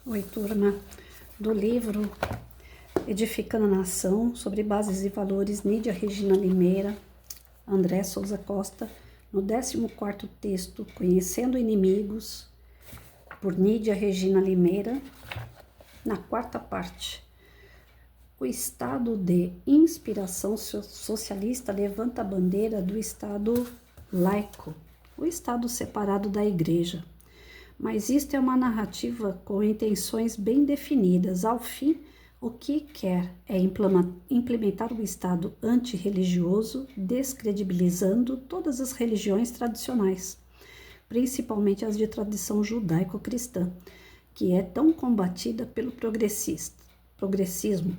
Oi, turma, do livro Edificando a Nação, sobre bases e valores, Nídia Regina Limeira, André Souza Costa, no 14º texto, Conhecendo Inimigos, por Nídia Regina Limeira, na 4ª parte. O Estado de inspiração socialista levanta a bandeira do Estado laico, o Estado separado da Igreja. Mas isto é uma narrativa com intenções bem definidas. Ao fim, o que quer é implementar o Estado antirreligioso, descredibilizando todas as religiões tradicionais, principalmente as de tradição judaico-cristã, que é tão combatida pelo progressismo.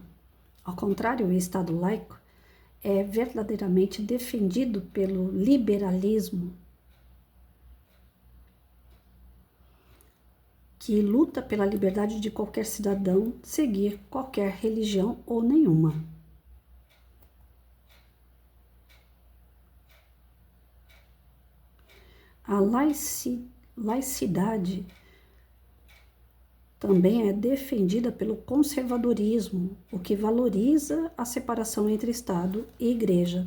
Ao contrário, o Estado laico é verdadeiramente defendido pelo liberalismo, que luta pela liberdade de qualquer cidadão seguir qualquer religião ou nenhuma. A laicidade também é defendida pelo conservadorismo, o que valoriza a separação entre Estado e Igreja.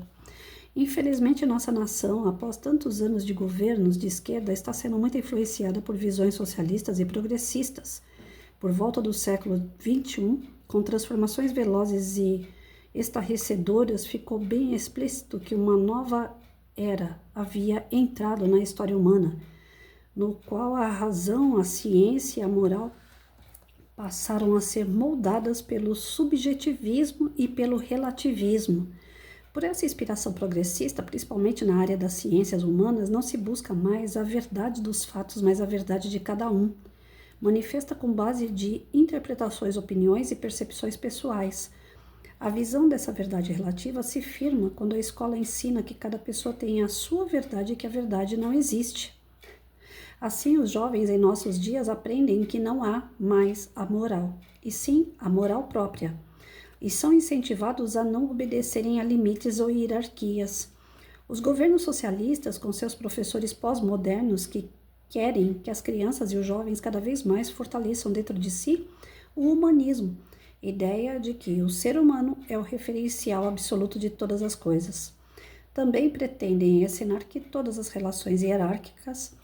Infelizmente, nossa nação, após tantos anos de governos de esquerda, está sendo muito influenciada por visões socialistas e progressistas. Por volta do século XXI, com transformações velozes e estarrecedoras, ficou bem explícito que uma nova era havia entrado na história humana, no qual a razão, a ciência e a moral passaram a ser moldadas pelo subjetivismo e pelo relativismo. Por essa inspiração progressista, principalmente na área das ciências humanas, não se busca mais a verdade dos fatos, mas a verdade de cada um. Manifesta com base de interpretações, opiniões e percepções pessoais. A visão dessa verdade relativa se firma quando a escola ensina que cada pessoa tem a sua verdade e que a verdade não existe. Assim, os jovens em nossos dias aprendem que não há mais a moral, e sim a moral própria, e são incentivados a não obedecerem a limites ou hierarquias. Os governos socialistas, com seus professores pós-modernos que querem que as crianças e os jovens cada vez mais fortaleçam dentro de si o humanismo, ideia de que o ser humano é o referencial absoluto de todas as coisas. Também pretendem ensinar que todas as relações hierárquicas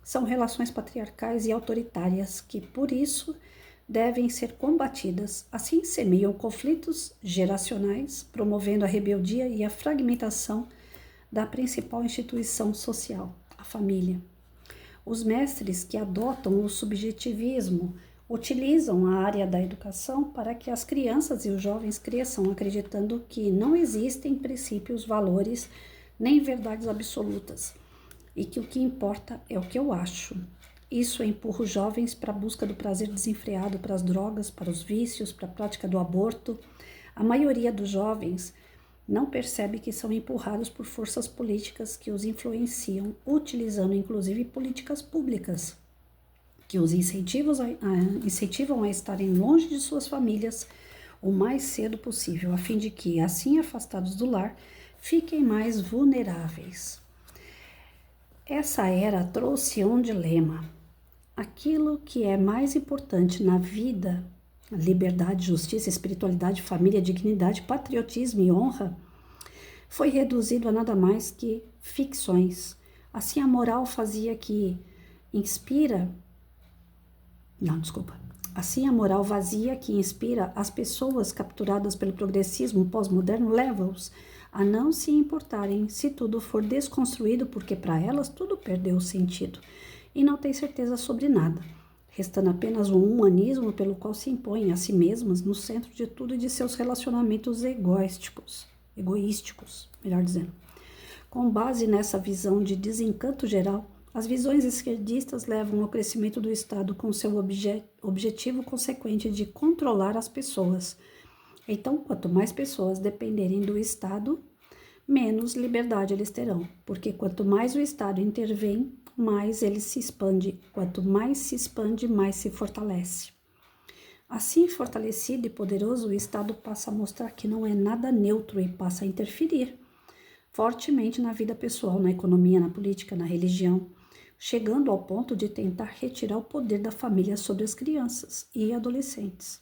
são relações patriarcais e autoritárias, que por isso devem ser combatidas. Assim semeiam conflitos geracionais, promovendo a rebeldia e a fragmentação da principal instituição social, a família. Os mestres que adotam o subjetivismo utilizam a área da educação para que as crianças e os jovens cresçam acreditando que não existem princípios, valores, nem verdades absolutas, e que o que importa é o que eu acho. Isso empurra os jovens para a busca do prazer desenfreado, para as drogas, para os vícios, para a prática do aborto. A maioria dos jovens não percebe que são empurrados por forças políticas que os influenciam, utilizando inclusive políticas públicas, que os incentivam a estarem longe de suas famílias o mais cedo possível, a fim de que, assim afastados do lar, fiquem mais vulneráveis. Essa era trouxe um dilema. Aquilo que é mais importante na vida, liberdade, justiça, espiritualidade, família, dignidade, patriotismo e honra, foi reduzido a nada mais que ficções. Assim, a moral fazia que Assim, a moral vazia que inspira as pessoas capturadas pelo progressismo pós-moderno leva-os a não se importarem se tudo for desconstruído, porque para elas tudo perdeu o sentido e não tem certeza sobre nada, restando apenas um humanismo pelo qual se impõem a si mesmas no centro de tudo e de seus relacionamentos egoísticos, melhor dizendo. Com base nessa visão de desencanto geral, as visões esquerdistas levam ao crescimento do Estado com seu objetivo consequente de controlar as pessoas. Então, quanto mais pessoas dependerem do Estado, menos liberdade eles terão, porque quanto mais o Estado intervém, mais ele se expande. Quanto mais se expande, mais se fortalece. Assim, fortalecido e poderoso, o Estado passa a mostrar que não é nada neutro e passa a interferir fortemente na vida pessoal, na economia, na política, na religião, chegando ao ponto de tentar retirar o poder da família sobre as crianças e adolescentes.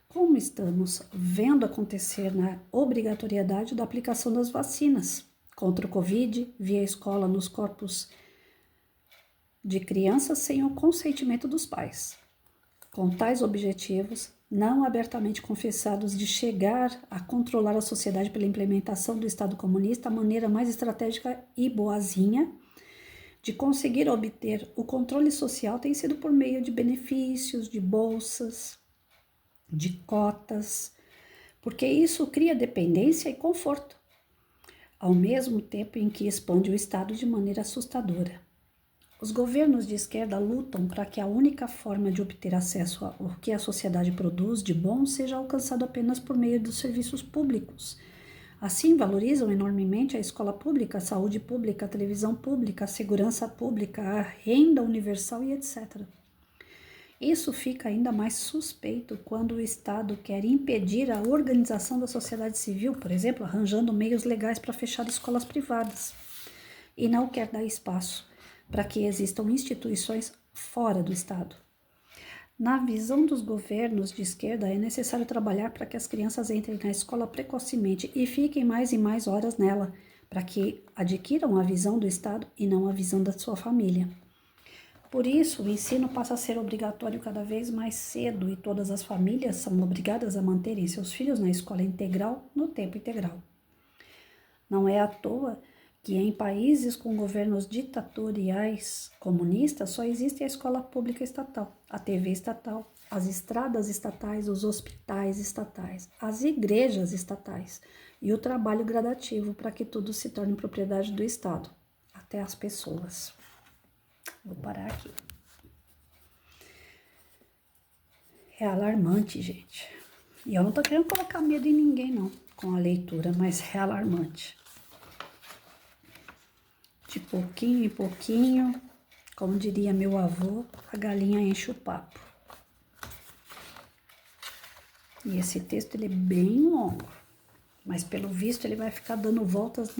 Como estamos vendo acontecer na obrigatoriedade da aplicação das vacinas contra o Covid via escola nos corpos de crianças sem o consentimento dos pais, com tais objetivos não abertamente confessados de chegar a controlar a sociedade pela implementação do Estado comunista, a maneira mais estratégica e boazinha de conseguir obter o controle social tem sido por meio de benefícios, de bolsas, de cotas, porque isso cria dependência e conforto, ao mesmo tempo em que expande o Estado de maneira assustadora. Os governos de esquerda lutam para que a única forma de obter acesso ao que a sociedade produz de bom seja alcançado apenas por meio dos serviços públicos. Assim, valorizam enormemente a escola pública, a saúde pública, a televisão pública, a segurança pública, a renda universal e etc. Isso fica ainda mais suspeito quando o Estado quer impedir a organização da sociedade civil, por exemplo, arranjando meios legais para fechar escolas privadas, e não quer dar espaço para que existam instituições fora do Estado. Na visão dos governos de esquerda, é necessário trabalhar para que as crianças entrem na escola precocemente e fiquem mais e mais horas nela, para que adquiram a visão do Estado e não a visão da sua família. Por isso, o ensino passa a ser obrigatório cada vez mais cedo e todas as famílias são obrigadas a manterem seus filhos na escola integral no tempo integral. Não é à toa que em países com governos ditatoriais comunistas só existe a escola pública estatal, a TV estatal, as estradas estatais, os hospitais estatais, as igrejas estatais e o trabalho gradativo para que tudo se torne propriedade do Estado, até as pessoas. Vou parar aqui. É alarmante, gente. E eu não tô querendo colocar medo em ninguém, não, com a leitura, mas é alarmante. De pouquinho em pouquinho, como diria meu avô, a galinha enche o papo. E esse texto ele é bem longo, mas pelo visto ele vai ficar dando voltas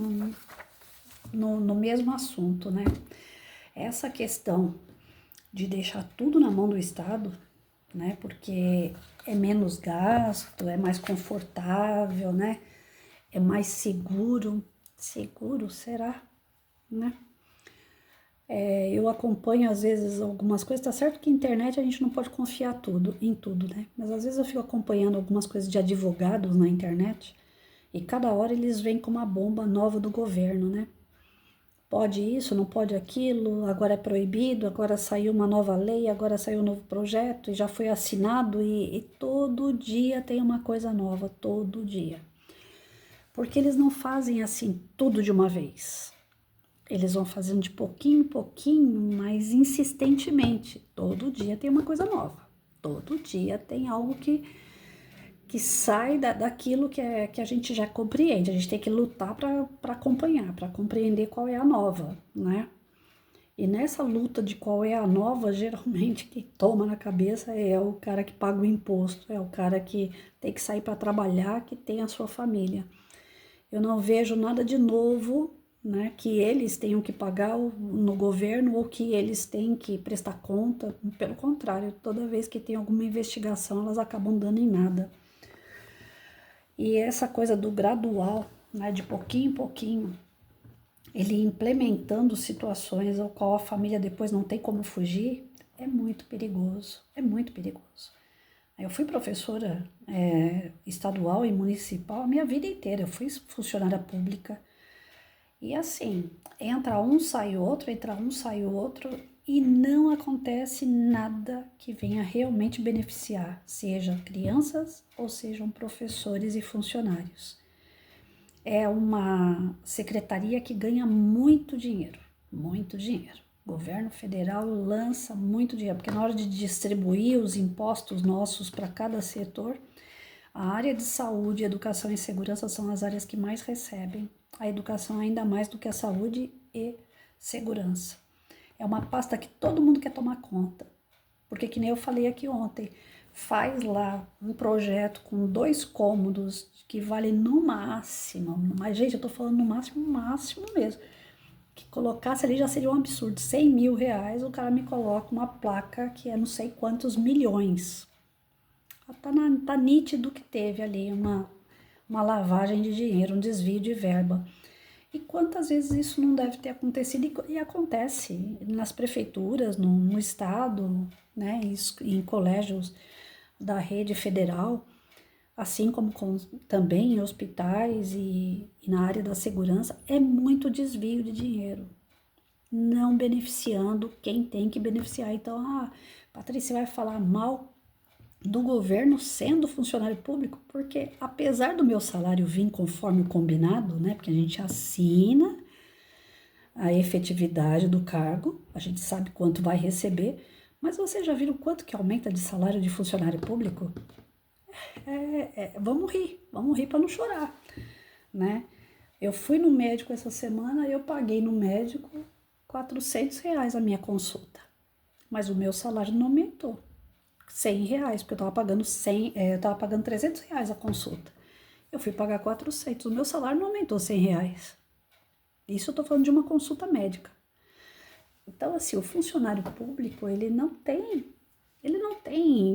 no mesmo assunto, né? Essa questão de deixar tudo na mão do Estado, né? Porque é menos gasto, é mais confortável, né? É mais seguro. Seguro, será? Né? Eu acompanho às vezes algumas coisas, tá certo que internet a gente não pode confiar em tudo, né? Mas às vezes eu fico acompanhando algumas coisas de advogados na internet e cada hora eles vêm com uma bomba nova do governo, né? Pode isso, não pode aquilo, agora é proibido, agora saiu uma nova lei, agora saiu um novo projeto e já foi assinado e todo dia tem uma coisa nova, todo dia. Porque eles não fazem assim tudo de uma vez. Eles vão fazendo de pouquinho em pouquinho, mas insistentemente. Todo dia tem uma coisa nova. Todo dia tem algo que sai daquilo que a gente já compreende. A gente tem que lutar para acompanhar, para compreender qual é a nova, né? E nessa luta de qual é a nova, geralmente quem toma na cabeça é o cara que paga o imposto, é o cara que tem que sair para trabalhar, que tem a sua família. Eu não vejo nada de novo, né, que eles tenham que pagar no governo ou que eles têm que prestar conta. Pelo contrário, toda vez que tem alguma investigação, elas acabam dando em nada. E essa coisa do gradual, né, de pouquinho em pouquinho, ele implementando situações ao qual a família depois não tem como fugir, é muito perigoso, é muito perigoso. Eu fui professora estadual e municipal a minha vida inteira, eu fui funcionária pública. E assim, entra um, sai outro, e não acontece nada que venha realmente beneficiar, seja crianças ou sejam professores e funcionários. É uma secretaria que ganha muito dinheiro, muito dinheiro. O governo federal lança muito dinheiro, porque na hora de distribuir os impostos nossos para cada setor, a área de saúde, educação e segurança são as áreas que mais recebem. A educação ainda mais do que a saúde e segurança. É uma pasta que todo mundo quer tomar conta. Porque que nem eu falei aqui ontem, faz lá um projeto com 2 cômodos que vale no máximo, mas gente, eu tô falando no máximo mesmo, que colocasse ali já seria um absurdo. 100 mil reais, o cara me coloca uma placa que é não sei quantos milhões. Tá nítido que teve ali uma lavagem de dinheiro, um desvio de verba. E quantas vezes isso não deve ter acontecido e acontece nas prefeituras, no estado, né, em colégios da rede federal, assim como também em hospitais e na área da segurança, é muito desvio de dinheiro, não beneficiando quem tem que beneficiar. Então, Patrícia vai falar mal do governo sendo funcionário público, porque apesar do meu salário vir conforme combinado, né, porque a gente assina a efetividade do cargo, a gente sabe quanto vai receber, mas vocês já viram quanto que aumenta de salário de funcionário público? Vamos rir para não chorar, né? Eu fui no médico essa semana e eu paguei no médico R$ 400 a minha consulta, mas o meu salário não aumentou. R$ 100, porque eu tava pagando R$ 300 a consulta. Eu fui pagar 400, o meu salário não aumentou R$ 100. Isso eu tô falando de uma consulta médica. Então, assim, o funcionário público, ele não tem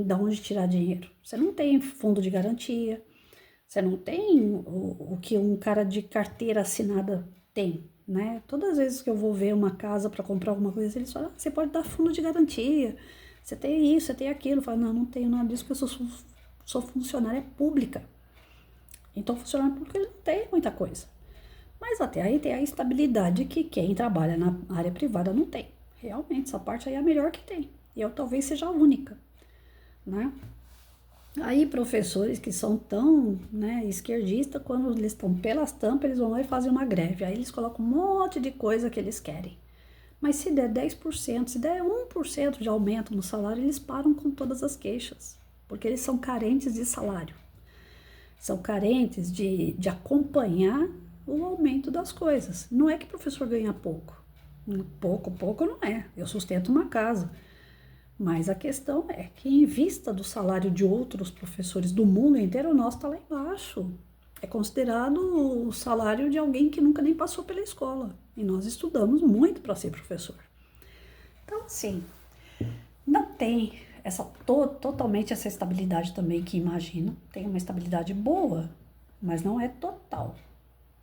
de onde tirar dinheiro. Você não tem fundo de garantia, você não tem o que um cara de carteira assinada tem, né? Todas as vezes que eu vou ver uma casa para comprar alguma coisa, eles falam, você pode dar fundo de garantia, você tem isso, você tem aquilo. Eu falo, não tenho nada disso, porque eu sou funcionária pública. Então, funcionário público, ele não tem muita coisa. Mas até aí tem a estabilidade que quem trabalha na área privada não tem. Realmente, essa parte aí é a melhor que tem. E eu talvez seja a única, né? Aí professores que são tão, né, esquerdistas, quando eles estão pelas tampas, eles vão lá e fazem uma greve. Aí eles colocam um monte de coisa que eles querem. Mas se der 10%, se der 1% de aumento no salário, eles param com todas as queixas. Porque eles são carentes de salário. São carentes de acompanhar o aumento das coisas. Não é que o professor ganha pouco. Pouco não é. Eu sustento uma casa. Mas a questão é que, em vista do salário de outros professores do mundo inteiro, o nosso está lá embaixo. É considerado o salário de alguém que nunca nem passou pela escola. E nós estudamos muito para ser professor. Então, assim, não tem totalmente essa estabilidade também que imagino. Tem uma estabilidade boa, mas não é total.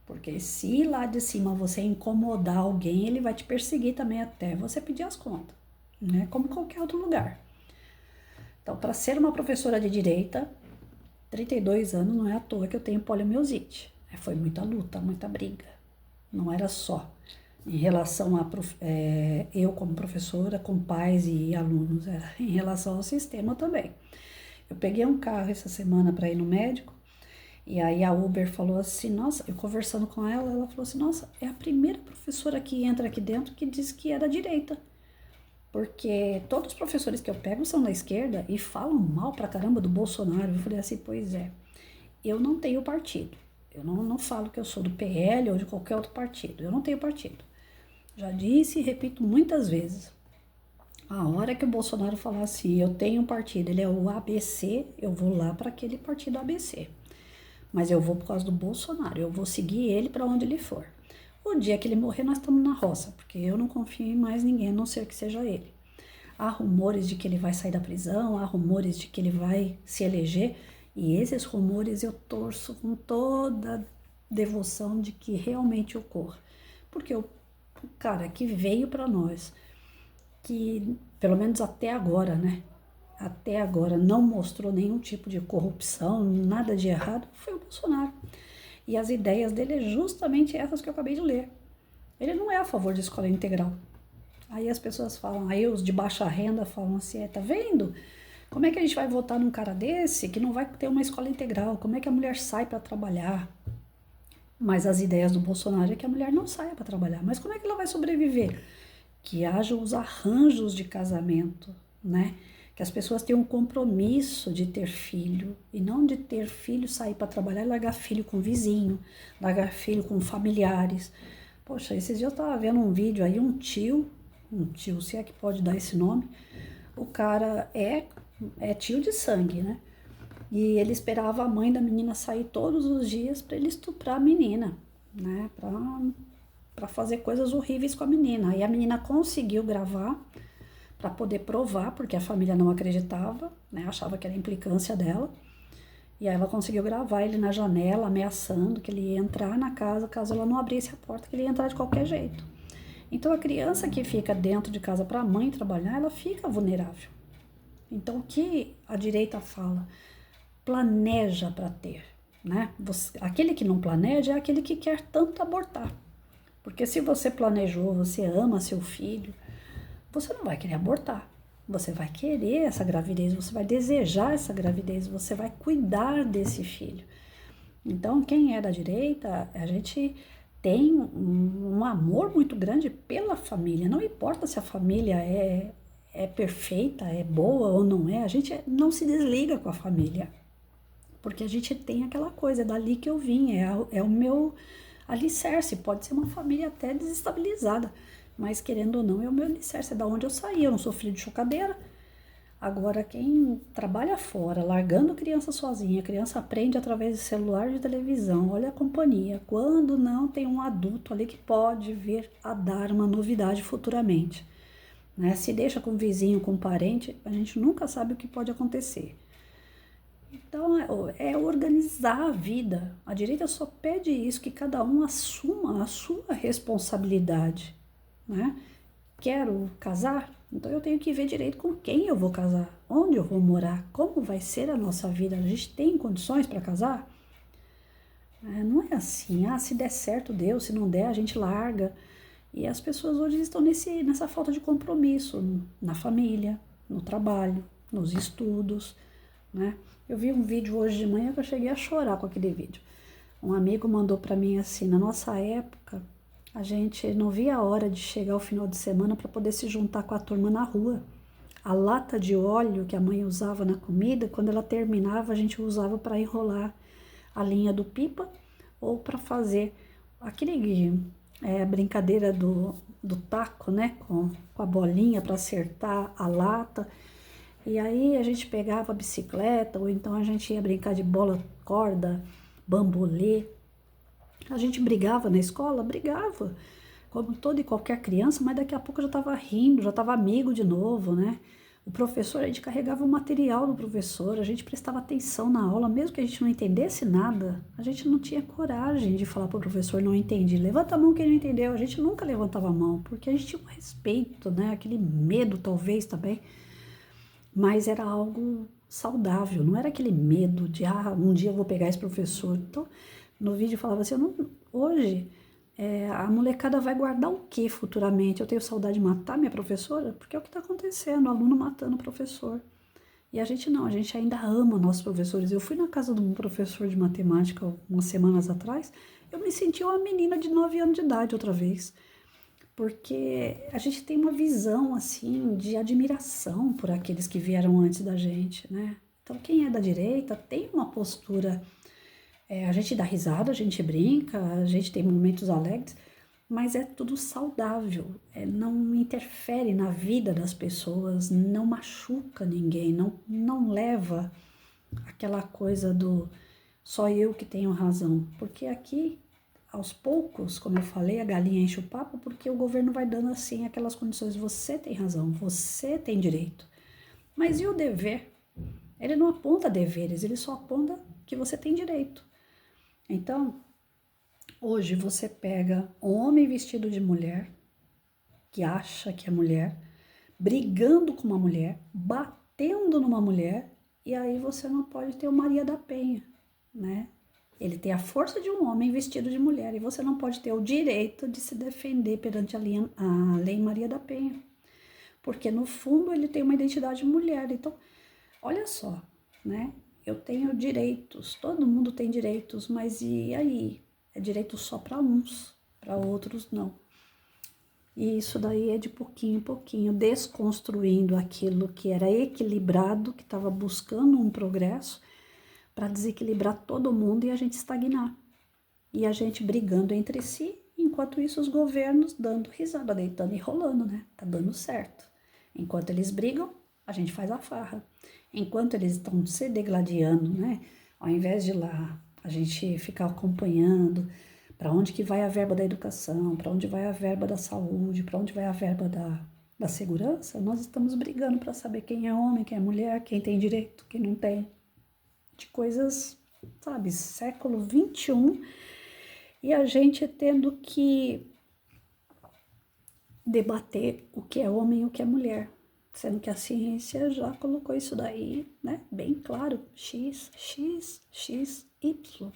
Porque se lá de cima você incomodar alguém, ele vai te perseguir também até você pedir as contas, né? Como qualquer outro lugar. Então, para ser uma professora de direita, 32 anos, não é à toa que eu tenho poliomielite. Foi muita luta, muita briga. Não era só em relação a eu como professora, com pais e alunos, era em relação ao sistema também. Eu peguei um carro essa semana para ir no médico, e aí a Uber falou assim, nossa, eu conversando com ela falou assim, nossa, é a primeira professora que entra aqui dentro que diz que é da direita. Porque todos os professores que eu pego são da esquerda e falam mal pra caramba do Bolsonaro. Eu falei assim, pois é, eu não tenho partido. Eu não falo que eu sou do PL ou de qualquer outro partido. Eu não tenho partido. Já disse e repito muitas vezes. A hora que o Bolsonaro falar assim, eu tenho um partido, ele é o ABC, eu vou lá para aquele partido ABC. Mas eu vou por causa do Bolsonaro, eu vou seguir ele para onde ele for. O dia que ele morrer, nós estamos na roça, porque eu não confio em mais ninguém, a não ser que seja ele. Há rumores de que ele vai sair da prisão, há rumores de que ele vai se eleger, e esses rumores eu torço com toda devoção de que realmente ocorra. Porque o cara que veio para nós, que pelo menos até agora, né? Até agora não mostrou nenhum tipo de corrupção, nada de errado, foi o Bolsonaro. E as ideias dele é justamente essas que eu acabei de ler. Ele não é a favor de escola integral. Aí as pessoas falam, aí os de baixa renda falam assim, tá vendo? Como é que a gente vai votar num cara desse que não vai ter uma escola integral? Como é que a mulher sai para trabalhar? Mas as ideias do Bolsonaro é que a mulher não saia para trabalhar. Mas como é que ela vai sobreviver? Que haja os arranjos de casamento, né? Que as pessoas tenham um compromisso de ter filho e não de ter filho, sair para trabalhar e largar filho com o vizinho, largar filho com familiares. Poxa, esses dias eu estava vendo um vídeo aí, um tio, se é que pode dar esse nome, o cara é tio de sangue, né? E ele esperava a mãe da menina sair todos os dias para ele estuprar a menina, né? para fazer coisas horríveis com a menina. Aí a menina conseguiu gravar para poder provar, porque a família não acreditava, né? Achava que era implicância dela. E aí ela conseguiu gravar ele na janela, ameaçando que ele ia entrar na casa caso ela não abrisse a porta, que ele ia entrar de qualquer jeito. Então a criança que fica dentro de casa para a mãe trabalhar, ela fica vulnerável. Então o que a direita fala? Planeja para ter, né? Aquele que não planeja é aquele que quer tanto abortar. Porque se você planejou, você ama seu filho, você não vai querer abortar. Você vai querer essa gravidez, você vai desejar essa gravidez, você vai cuidar desse filho. Então, quem é da direita, a gente tem um amor muito grande pela família. Não importa se a família é perfeita, é boa ou não é, a gente não se desliga com a família. Porque a gente tem aquela coisa, é dali que eu vim, é o meu alicerce. Pode ser uma família até desestabilizada, mas querendo ou não, é o meu alicerce, é da onde eu saí. Eu não sou filho de chocadeira. Agora, quem trabalha fora, largando criança sozinha, a criança aprende através de celular, de televisão, olha a companhia. Quando não tem um adulto ali que pode vir a dar uma novidade futuramente, né? Se deixa com o vizinho, com o parente, a gente nunca sabe o que pode acontecer. Então, é organizar a vida. A direita só pede isso, que cada um assuma a sua responsabilidade, né? Quero casar? Então eu tenho que ver direito com quem eu vou casar, onde eu vou morar, como vai ser a nossa vida. A gente tem condições para casar? Não é assim, se der certo, deu, se não der, a gente larga. E as pessoas hoje estão nessa falta de compromisso na família, no trabalho, nos estudos, né? Eu vi um vídeo hoje de manhã que eu cheguei a chorar com aquele vídeo. Um amigo mandou para mim assim, na nossa época, a gente não via a hora de chegar ao final de semana para poder se juntar com a turma na rua. A lata de óleo que a mãe usava na comida, quando ela terminava, a gente usava para enrolar a linha do pipa ou para fazer aquele brincadeira do taco, né? Com a bolinha para acertar a lata. E aí a gente pegava a bicicleta, ou então a gente ia brincar de bola, corda, bambolê. A gente brigava na escola, brigava, como toda e qualquer criança, mas daqui a pouco eu já estava rindo, já estava amigo de novo, né? O professor, a gente carregava o material do professor, a gente prestava atenção na aula, mesmo que a gente não entendesse nada, a gente não tinha coragem de falar para o professor, não entendi, levanta a mão quem não entendeu, a gente nunca levantava a mão, porque a gente tinha um respeito, né? Aquele medo talvez também, mas era algo saudável, não era aquele medo de, um dia eu vou pegar esse professor. Então, no vídeo falava assim, hoje a molecada vai guardar o que futuramente? Eu tenho saudade de matar minha professora? Porque é o que está acontecendo, o aluno matando o professor. E a gente não, a gente ainda ama nossos professores. Eu fui na casa de um professor de matemática umas semanas atrás, eu me senti uma menina de 9 anos de idade outra vez. Porque a gente tem uma visão, assim, de admiração por aqueles que vieram antes da gente, né? Então, quem é da direita tem uma postura, a gente dá risada, a gente brinca, a gente tem momentos alegres, mas é tudo saudável, não interfere na vida das pessoas, não machuca ninguém, não leva aquela coisa do só eu que tenho razão, porque aqui aos poucos, como eu falei, a galinha enche o papo, porque o governo vai dando assim aquelas condições. Você tem razão, você tem direito. Mas e o dever? Ele não aponta deveres, ele só aponta que você tem direito. Então, hoje você pega um homem vestido de mulher, que acha que é mulher, brigando com uma mulher, batendo numa mulher, e aí você não pode ter o Maria da Penha, né? Ele tem a força de um homem vestido de mulher e você não pode ter o direito de se defender perante a lei Maria da Penha, porque no fundo ele tem uma identidade de mulher. Então, olha só, né? Eu tenho direitos, todo mundo tem direitos, mas e aí? É direito só para uns, para outros não. E isso daí é de pouquinho em pouquinho, desconstruindo aquilo que era equilibrado, que estava buscando um progresso, para desequilibrar todo mundo e a gente estagnar. E a gente brigando entre si, enquanto isso os governos dando risada, deitando e rolando, né? Tá dando certo. Enquanto eles brigam, a gente faz a farra. Enquanto eles estão se degladiando, né? Ao invés de lá a gente ficar acompanhando Para onde que vai a verba da educação, para onde vai a verba da saúde, para onde vai a verba da segurança, nós estamos brigando para saber quem é homem, quem é mulher, quem tem direito, quem não tem. De coisas, sabe, século XXI, e a gente tendo que debater o que é homem e o que é mulher, sendo que a ciência já colocou isso daí, né, bem claro, X, X, X, Y.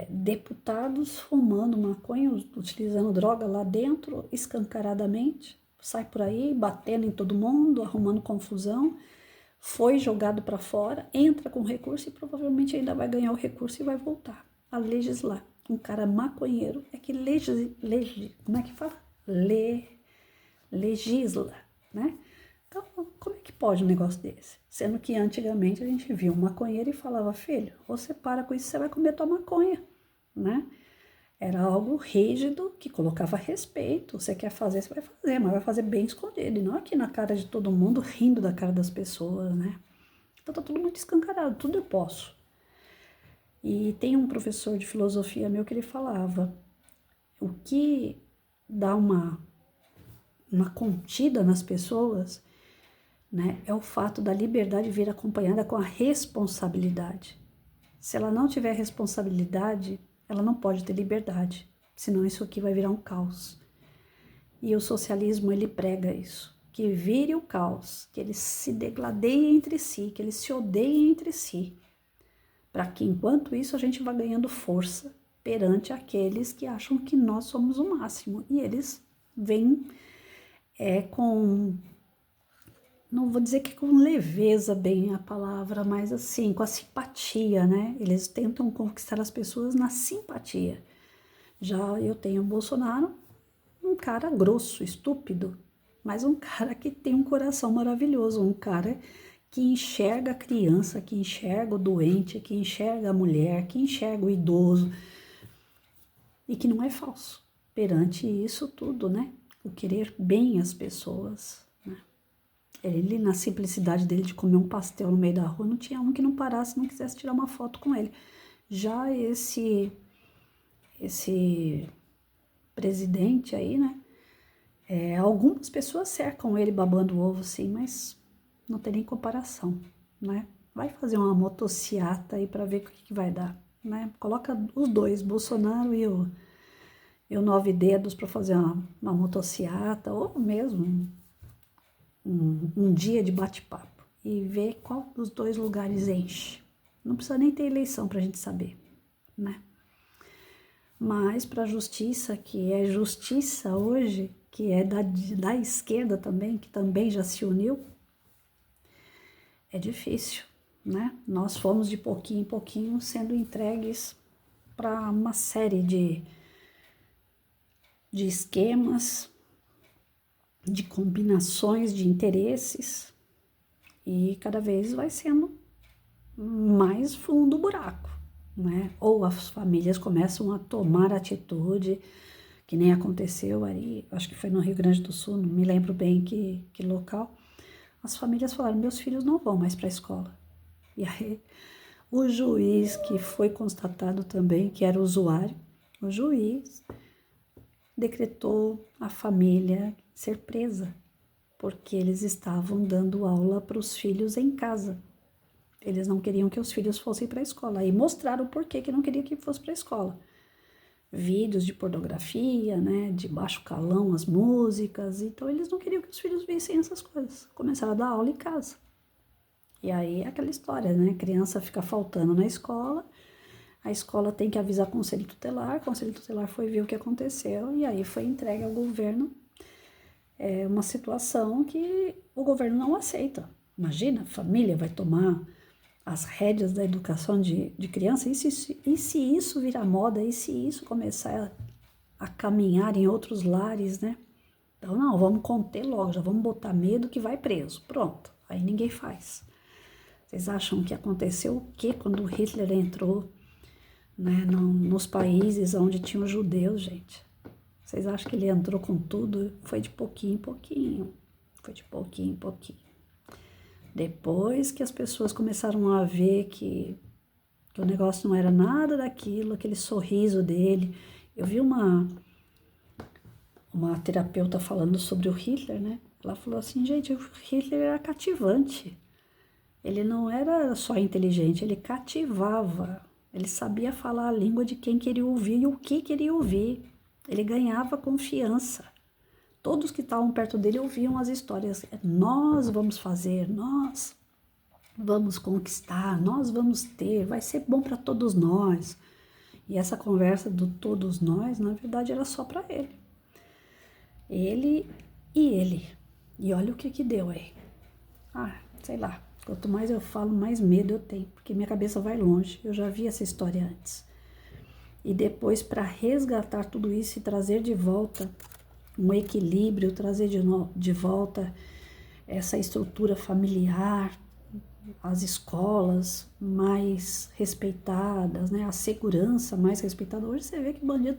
Deputados fumando maconha, utilizando droga lá dentro, escancaradamente, sai por aí batendo em todo mundo, arrumando confusão, foi jogado para fora, entra com recurso e provavelmente ainda vai ganhar o recurso e vai voltar a legislar. Um cara maconheiro é que como é que fala? Legisla, né? Então, como é que pode um negócio desse? Sendo que antigamente a gente via um maconheiro e falava, filho, você para com isso, você vai comer tua maconha, né? Era algo rígido que colocava respeito. Você quer fazer, você vai fazer, mas vai fazer bem escondido. E não aqui na cara de todo mundo, rindo da cara das pessoas, né? Então tá tudo muito escancarado, tudo eu posso. E tem um professor de filosofia meu que ele falava, o que dá uma contida nas pessoas, né, é o fato da liberdade vir acompanhada com a responsabilidade. Se ela não tiver responsabilidade, ela não pode ter liberdade, senão isso aqui vai virar um caos. E o socialismo, ele prega isso, que vire o caos, que eles se degladeiem entre si, que eles se odeiem entre si, para que enquanto isso a gente vá ganhando força perante aqueles que acham que nós somos o máximo. E eles vêm com, não vou dizer que com leveza bem a palavra, mas assim, com a simpatia, né? Eles tentam conquistar as pessoas na simpatia. Já eu tenho o Bolsonaro, um cara grosso, estúpido, mas um cara que tem um coração maravilhoso, um cara que enxerga a criança, que enxerga o doente, que enxerga a mulher, que enxerga o idoso e que não é falso perante isso tudo, né? O querer bem as pessoas, né? Ele, na simplicidade dele de comer um pastel no meio da rua, não tinha um que não parasse, não quisesse tirar uma foto com ele. Já esse presidente aí, né? Algumas pessoas cercam ele babando o ovo, sim, mas não tem nem comparação, né? Vai fazer uma motociata aí para ver o que vai dar, né? Coloca os dois, Bolsonaro e o 9 Dedos, para fazer uma motociata, ou mesmo um dia de bate-papo, e ver qual dos dois lugares enche. Não precisa nem ter eleição para a gente saber, né? Mas para a justiça, que é justiça hoje, que é da esquerda também, que também já se uniu, é difícil, né? Nós fomos de pouquinho em pouquinho sendo entregues para uma série de esquemas, de combinações de interesses, e cada vez vai sendo mais fundo o buraco, né? Ou as famílias começam a tomar atitude, que nem aconteceu ali, acho que foi no Rio Grande do Sul, não me lembro bem que local. As famílias falaram, meus filhos não vão mais para a escola. E aí o juiz, que foi constatado também que era usuário, o juiz decretou a família ser presa, porque eles estavam dando aula para os filhos em casa. Eles não queriam que os filhos fossem para a escola. Aí mostraram o porquê que não queriam que fosse para a escola. Vídeos de pornografia, né, de baixo calão, as músicas. Então eles não queriam que os filhos vissem essas coisas. Começaram a dar aula em casa. E aí é aquela história, né? A criança fica faltando na escola, a escola tem que avisar o conselho tutelar foi ver o que aconteceu e aí foi entregue ao governo uma situação que o governo não aceita. Imagina, a família vai tomar as rédeas da educação de criança, e se isso virar moda, e se isso começar a caminhar em outros lares, né? Então, não, vamos conter logo, já vamos botar medo que vai preso. Pronto, aí ninguém faz. Vocês acham que aconteceu o quê quando Hitler entrou, né, nos países onde tinham judeus, gente? Vocês acham que ele entrou com tudo? Foi de pouquinho em pouquinho. Foi de pouquinho em pouquinho. Depois que as pessoas começaram a ver que que o negócio não era nada daquilo, aquele sorriso dele. Eu vi uma terapeuta falando sobre o Hitler, né? Ela falou assim, gente, o Hitler era cativante. Ele não era só inteligente, ele cativava. Ele sabia falar a língua de quem queria ouvir e o que queria ouvir. Ele ganhava confiança. Todos que estavam perto dele ouviam as histórias. Nós vamos fazer, nós vamos conquistar, nós vamos ter, vai ser bom para todos nós. E essa conversa do todos nós, na verdade, era só para ele. Ele e ele. E olha o que deu aí. Sei lá. Quanto mais eu falo, mais medo eu tenho, porque minha cabeça vai longe. Eu já vi essa história antes. E depois, para resgatar tudo isso e trazer de volta um equilíbrio, trazer de volta essa estrutura familiar, as escolas mais respeitadas, né? A segurança mais respeitada. Hoje você vê que bandido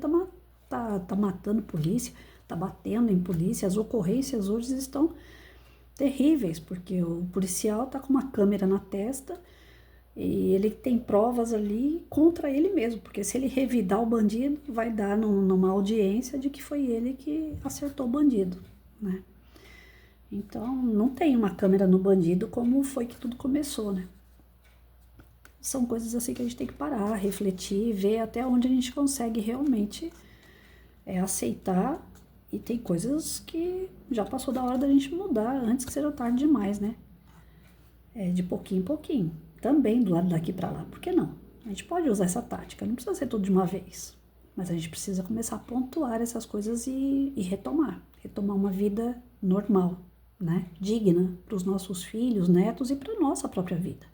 tá matando polícia, tá batendo em polícia. As ocorrências hoje estão terríveis, porque o policial tá com uma câmera na testa e ele tem provas ali contra ele mesmo, porque se ele revidar o bandido, vai dar numa audiência de que foi ele que acertou o bandido, né? Então, não tem uma câmera no bandido como foi que tudo começou, né? São coisas assim que a gente tem que parar, refletir, ver até onde a gente consegue realmente aceitar. E tem coisas que já passou da hora da gente mudar, antes que seja tarde demais, né? De pouquinho em pouquinho. Também do lado daqui pra lá, por que não? A gente pode usar essa tática, não precisa ser tudo de uma vez. Mas a gente precisa começar a pontuar essas coisas e retomar. Retomar uma vida normal, né? Digna para os nossos filhos, netos e para a nossa própria vida.